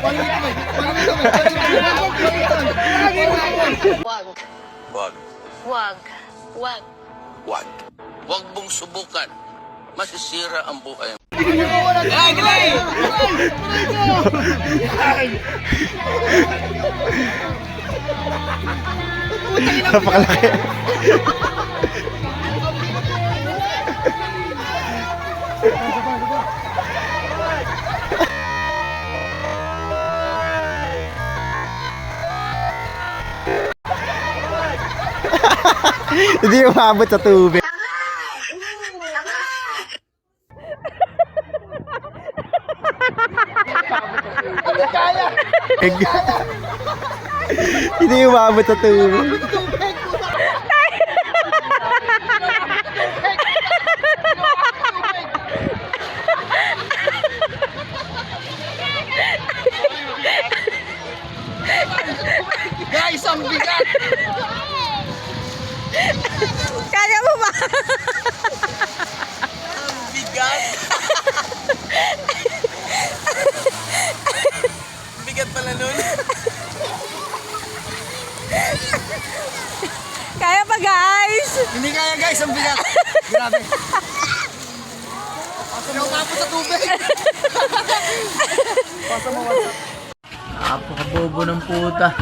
Wag. Wag. Wag. Wag. Wag mong subukan. Masisira ang buhay. Napakalaki. Hindi umabot sa tubig. Hindi umabot sa tubig. Guys, ang bigat! Kaya mo ba? Ang bigat! Bigat pala nun. Kaya pa guys! Hindi kaya guys, ang bigat! Grabe! Pasok tapos sa tubig! Napakabobo ng puta.